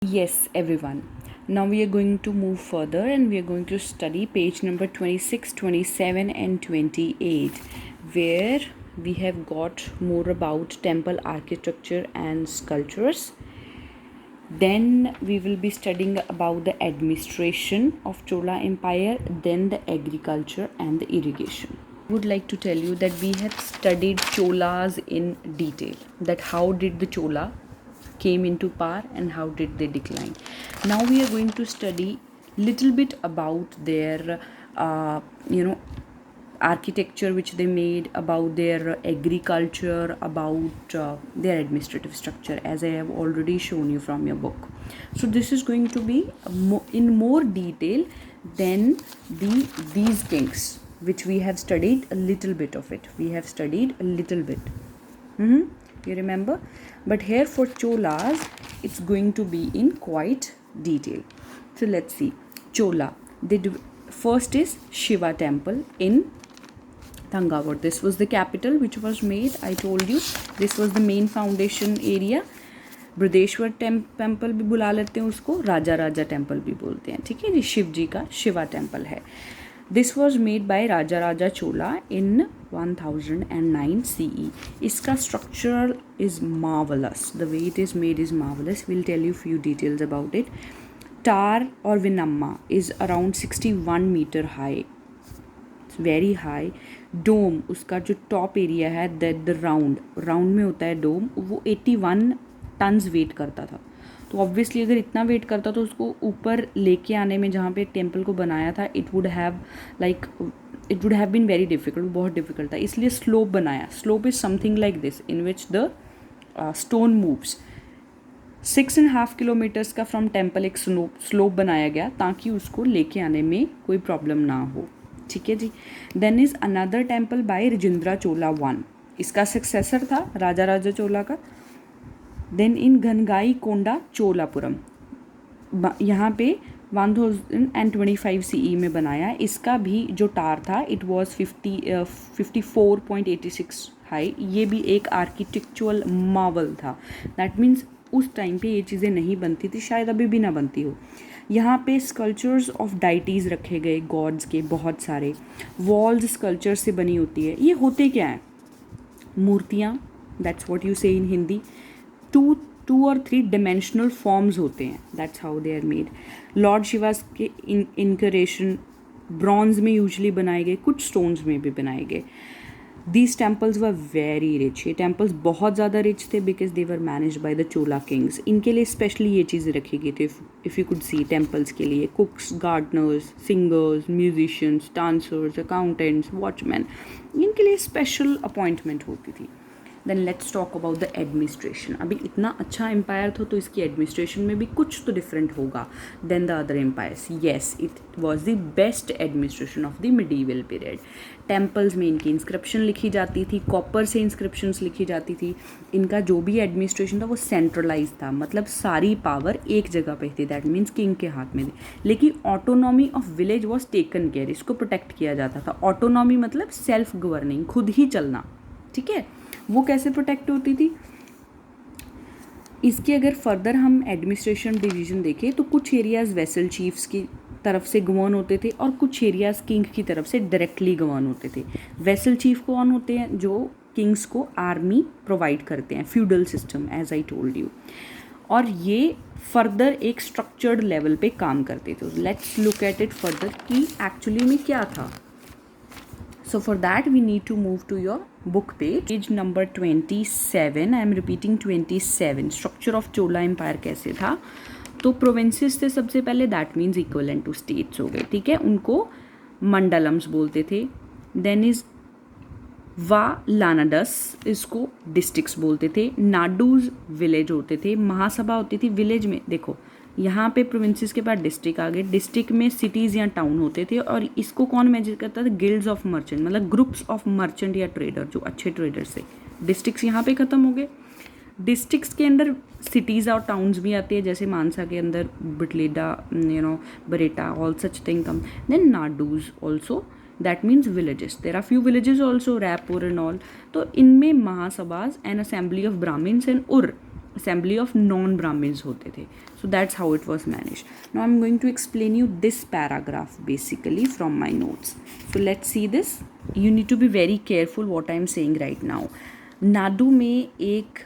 Yes, everyone. Now we are going to move further and we are going to study page number 26, 27, and 28, where we have got more about temple architecture and sculptures. Then we will be studying about the administration of Chola Empire, then the agriculture and the irrigation. I would like to tell you that we have studied Cholas in detail, that how did the Chola came into power and how did they decline. Now we are going to study little bit about their architecture which they made, about their agriculture, about their administrative structure, as I have already shown you from your book. So this is going to be in more detail than these kings which we have studied a little bit of it. We have studied a little bit. You remember? But here for Cholas, it's going to be in quite detail. So let's see. Chola. First is Shiva temple in Thanjavur. This was the capital which was made. I told you this was the main foundation area. Brihadeeswara temple भी बुला लेते हैं उसको, राजा राजा temple भी बोलते हैं. ठीक है जी, शिव जी का शिवा टेम्पल है. This was made by Raja Raja Chola in 1009 CE. इसका structure is marvellous. The way it is made is marvellous. Will tell you few details about it. टार और विनम्मा is around 61 metre high, very high. Dome, उसका जो top area है, the round में होता है डोम, वो 81 टन्स वेट करता था. तो ऑब्वियसली अगर इतना वेट करता तो उसको ऊपर लेके आने में, जहाँ पे टेम्पल को बनाया था, it would have been very difficult. बहुत डिफिकल्ट था, इसलिए स्लोप बनाया. Slope is something like this in which the stone moves. 6.5 kilometres का फ्रॉम टेम्पल एक स्लोप बनाया गया ताकि उसको लेके आने में कोई प्रॉब्लम ना हो. ठीक है जी. Then is another temple by Rajendra Chola 1. इसका सक्सेसर था राजा राजा चोला का. देन इन घनगाई कोंडा चोलापुरम, यहाँ पे 1025 CE में बनाया. इसका भी जो टार था, इट वॉज 54.86 हाई. ये भी एक आर्किटेक्चुअल मार्वल था. दैट मीन्स उस टाइम पे ये चीज़ें नहीं बनती थी, शायद अभी भी ना बनती हो. यहाँ पे स्कल्पचर्स ऑफ डाइटीज़ रखे गए, गॉड्स के बहुत सारे. वॉल्स स्कल्पचर से बनी होती है. ये होते क्या हैं? मूर्तियाँ. दैट्स व्हाट यू से इन हिंदी. टू और 3 डिमेंशनल फॉर्म्स होते हैं. That's how they are made. Lord Shiva's के इनकरेशन ब्रॉन्ज में यूजली बनाए गए, कुछ स्टोन्स में भी बनाए गए. These temples were very rich. ये टेम्पल्स बहुत ज़्यादा रिच थे because they were managed by the Chola kings. इनके लिए स्पेशली ये चीज़ें रखी गई थी. If you could see, temples के लिए cooks, gardeners, singers, musicians, dancers, accountants, watchman, इनके लिए स्पेशल अपॉइंटमेंट होती थी. Then let's talk about the administration. अभी इतना अच्छा एम्पायर था तो इसकी एडमिनिस्ट्रेशन में भी कुछ तो डिफरेंट होगा than the other empires. Yes, it was the best administration of the medieval period. Temples में इनकी इंस्क्रिप्शन लिखी जाती थी, कॉपर से इंस्क्रिप्शंस लिखी जाती थी. इनका जो भी एडमिनिस्ट्रेशन था वो सेंट्रलाइज था, मतलब सारी पावर एक जगह पे थी. दैट मीन्स किंग के हाथ में थी. लेकिन autonomy of village was taken care. इसको प्रोटेक्ट किया जाता था. ऑटोनॉमी मतलब सेल्फ गवर्निंग, खुद ही चलना. ठीक है, वो कैसे प्रोटेक्ट होती थी? इसके अगर फर्दर हम एडमिनिस्ट्रेशन डिवीजन देखें तो कुछ एरियाज़ वेसल चीफ्स की तरफ से गवर्न होते थे और कुछ एरियाज़ किंग की तरफ से डायरेक्टली गवर्न होते थे. वेसल चीफ कौन होते हैं? जो किंग्स को आर्मी प्रोवाइड करते हैं, feudal system, as I told you. और ये फर्दर एक स्ट्रक्चर्ड लेवल पे काम करते थे. Let's look at it further कि एक्चुअली में क्या था. So for that we need to move to your book page number 27. I am repeating 27. Structure of Chola Empire कैसे था? तो प्रोविंसेस थे सबसे पहले. That means equivalent to states हो गए. ठीक है, उनको मंडलम्स बोलते थे. देन इज लानाडस, इसको डिस्ट्रिक्ट्स बोलते थे. नाडूज विलेज होते थे. महासभा होती थी विलेज में. देखो यहाँ पे प्रोविंसेस के बाद डिस्ट्रिक्ट आ गए. डिस्ट्रिक्ट में सिटीज़ या टाउन होते थे. और इसको कौन मेजर करता था? गिल्ड्स ऑफ मर्चेंट, मतलब ग्रुप्स ऑफ मर्चेंट या ट्रेडर, जो अच्छे ट्रेडर से. डिस्ट्रिक्ट्स यहाँ पे ख़त्म हो गए. डिस्ट्रिक्ट्स के अंदर सिटीज़ और टाउन्स भी आते हैं, जैसे मानसा के अंदर बिटलेडा, बरेटा, ऑल सच थिंग कम. Then nadus also, that means villages. There are few villages also, Raipur and all. तो इनमें mahasabhas and assembly of Brahmins and ur assembly of non-Brahmins होते थे. So that's how it was managed. Now I'm going to explain you this paragraph basically from my notes. So let's see this. You need to be very careful what I'm saying right now. Nadu में एक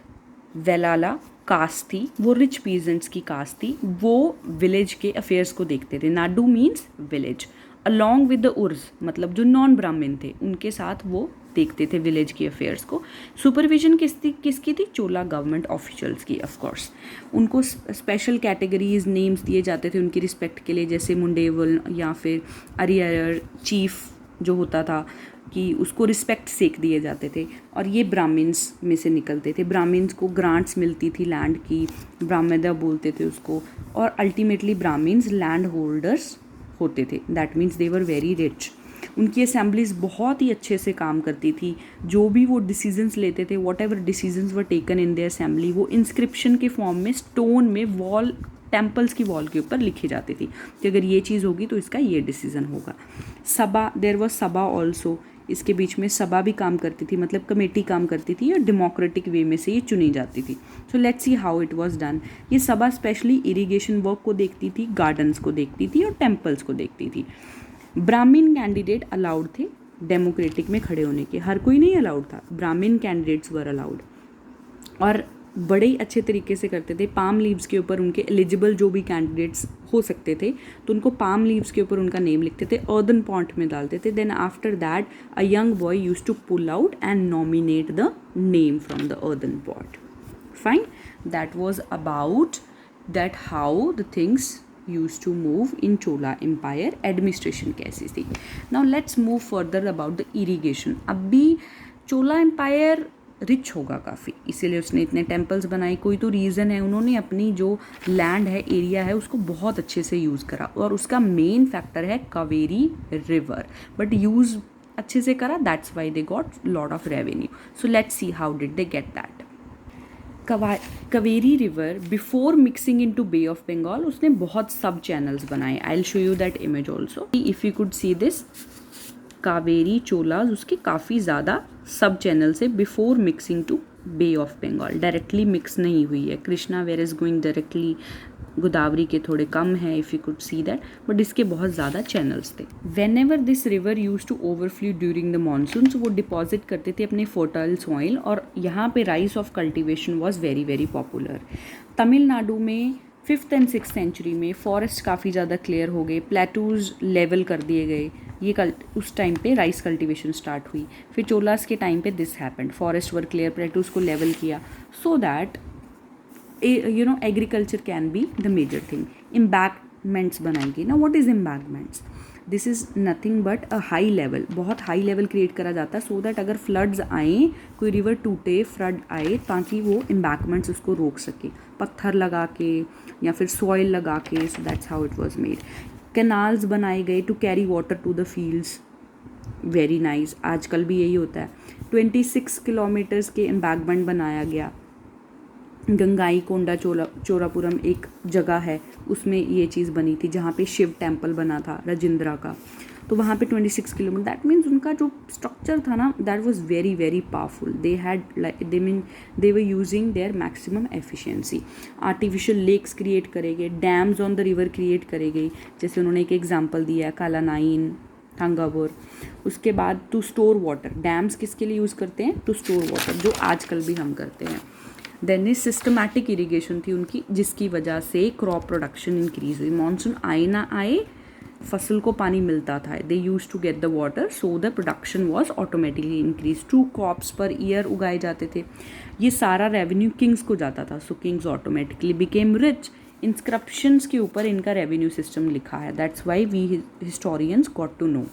Vellala cast थी, वो rich peasants की cast थी, वो village के affairs को देखते थे. Nadu means village, along with the urs मतलब जो नॉन ब्राह्मण थे उनके साथ वो देखते थे विलेज की अफेयर्स को. सुपरविजन किसकी थी? चोला गवर्नमेंट ऑफिशियल्स की. ऑफ कोर्स उनको स्पेशल कैटेगरीज नेम्स दिए जाते थे उनकी रिस्पेक्ट के लिए, जैसे मुंडेवल या फिर अरियर चीफ जो होता था कि उसको रिस्पेक्ट सेक दिए जाते थे. और ये ब्राह्मण्स में से निकलते थे. ब्राह्मण्स को ग्रांट्स मिलती थी लैंड की, ब्राह्मदा बोलते थे उसको, और अल्टीमेटली ब्राह्मण्स लैंड होल्डर्स होते थे. That means they were very rich. उनकी असेंबलीज बहुत ही अच्छे से काम करती थी. जो भी वो डिसीजंस लेते थे, what ever decisions were taken in their assembly, वो इंस्क्रिप्शन के फॉर्म में स्टोन में वॉल टेम्पल्स की वॉल के ऊपर लिखी जाती थी कि अगर ये चीज़ होगी तो इसका ये डिसीजन होगा. सभा, देयर वॉज सभा ऑल्सो. इसके बीच में सभा भी काम करती थी, मतलब कमेटी काम करती थी और डेमोक्रेटिक वे में से ये चुनी जाती थी. सो let's see how it was done. ये सभा स्पेशली इरिगेशन वर्क को देखती थी, गार्डन्स को देखती थी और टेम्पल्स को देखती थी. ब्राह्मण कैंडिडेट अलाउड थे डेमोक्रेटिक में खड़े होने के, हर कोई नहीं अलाउड था, ब्राह्मण कैंडिडेट्स वर अलाउड. और बड़े ही अच्छे तरीके से करते थे. पाम लीव्स के ऊपर उनके एलिजिबल जो भी कैंडिडेट्स हो सकते थे तो उनको पाम लीव्स के ऊपर उनका नेम लिखते थे, अर्दन पॉट में डालते थे. Then after that a young boy use to pull out and nominate the name from the earthen pot. Fine, that was about that how the things used to move in Chola Empire. Administration कैसी थी. Now let's move further about the irrigation. अब भी चोला empire rich होगा काफ़ी, इसीलिए उसने इतने temples बनाए. कोई तो रीज़न है, उन्होंने अपनी जो लैंड है, एरिया है, उसको बहुत अच्छे से यूज़ करा. और उसका मेन फैक्टर है कावेरी रिवर, बट यूज़ अच्छे से करा. That's why they got lot of revenue. So let's see how did they get that. Kaveri river before mixing into Bay of Bengal उसने बहुत सब चैनल्स बनाए. I will show you that image also. If you could see this Kaveri Cholas, उसके काफ़ी ज़्यादा सब channel से before mixing to Bay of Bengal. Directly mix नहीं हुई है. Krishna where is going directly, Godavari के थोड़े कम है, if you could see that, but इसके बहुत ज़्यादा चैनल्स थे. Whenever this river use to overflow during the monsoons, वो डिपॉजिट करते थे अपने फर्टाइल सॉइल, और यहाँ पे rice of cultivation was very very popular. Tamil Nadu में 5th and 6th सेंचुरी में फॉरेस्ट काफ़ी ज़्यादा क्लियर हो गए, प्लेटूज लेवल कर दिए गए. ये उस टाइम पे राइस कल्टीवेशन स्टार्ट हुई. फिर चोलास के टाइम पे this happened, forest were clear, plateaus को लेवल किया, so that you know agriculture can be the major thing. Embankments बनाएंगे ना. what is embankments? this is nothing but a high level, बहुत high level create करा जाता है, so that अगर floods आए, कोई रिवर टूटे, फ्लड आए, ताकि वो एम्बैंकमेंट्स उसको रोक सके, पत्थर लगा के या फिर सॉइल लगा के. So that's how it was made. Canals बनाए गए to carry water to the fields. Very nice. आजकल भी यही होता है. 26 किलोमीटर्स के एम्बैंकमेंट बनाया गया. गंगाई कोंडा चोरापुरम एक जगह है, उसमें ये चीज़ बनी थी जहाँ पे शिव टेम्पल बना था राजेंद्रा का. तो वहाँ पे 26 किलोमीटर, दैट मीन्स उनका जो स्ट्रक्चर था ना, that was very very powerful. They were using their maximum efficiency. Artificial lakes create करे गए, dams on the river create करे गई, जैसे उन्होंने एक एग्जाम्पल दिया है कालानाइन, थंगावोर. उसके बाद टू स्टोर वाटर, डैम्स किसके लिए यूज़ करते हैं? टू स्टोर वाटर, जो आजकल भी हम करते हैं. देन इज सिस्टमैटिक इरीगेशन थी उनकी, जिसकी वजह से क्रॉप प्रोडक्शन इंक्रीज हुई. मानसून आए ना आए, फसल को पानी मिलता था. They use to get the water, so the production was automatically increase. 2 crops per year उगाए जाते थे. ये सारा रेवेन्यू किंग्स को जाता था, so kings automatically became rich. Inscriptions के ऊपर इनका रेवेन्यू सिस्टम लिखा है. That's why we historians got to know.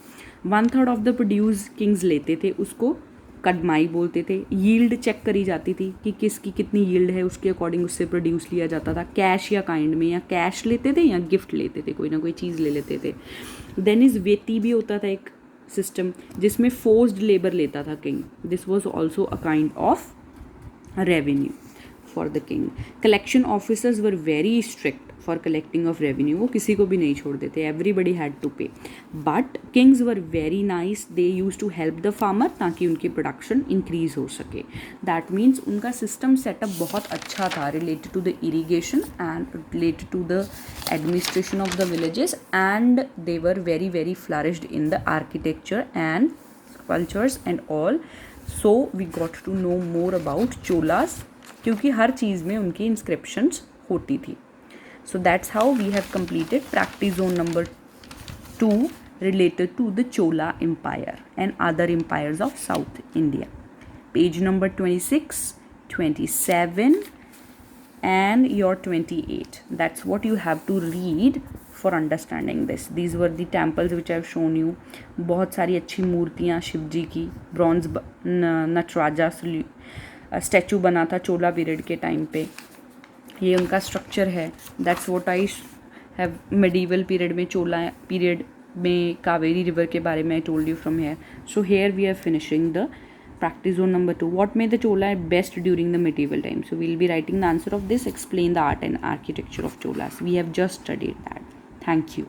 1/3 of the produce kings लेते थे, उसको कदमाई बोलते थे. यील्ड चेक करी जाती थी कि किसकी कितनी यील्ड है, उसके अकॉर्डिंग उससे प्रोड्यूस लिया जाता था. कैश या काइंड में, या कैश लेते थे या गिफ्ट लेते थे, कोई ना कोई चीज़ ले लेते थे. देन इज वेटी भी होता था एक सिस्टम, जिसमें फोर्स्ड लेबर लेता था king. This was also a kind of revenue for the king. Collection officers were very strict. For collecting of revenue, वो किसी को भी नहीं छोड़ देते, everybody had to pay. But kings were very nice, they use to help the farmer ताकि उनकी production increase हो सके. दैट मीन्स उनका सिस्टम सेटअप बहुत अच्छा था related to the irrigation and related to the administration of the villages, and they were very very flourished in the architecture and cultures and all. So we got to know more about Cholas, क्योंकि हर चीज़ में उनकी inscriptions होती थी. So that's how we have completed practice zone number 2 related to the Chola Empire and other empires of South India. Page number 26, 27 and your 28. That's what you have to read for understanding this. These were the temples which I have shown you. बहुत सारी अच्छी मूर्तियाँ शिव जी की, bronze Nataraja statue बना था चोला period के time पे. ये उनका स्ट्रक्चर है. That's what I have medieval period में, चोला पीरियड में कावेरी रिवर के बारे में I told you from here. So here we are finishing the practice zone number 2. What made the Chola best during the medieval time? So we'll be writing the answer of this. Explain the art and architecture of Cholas. We have just studied that. Thank you.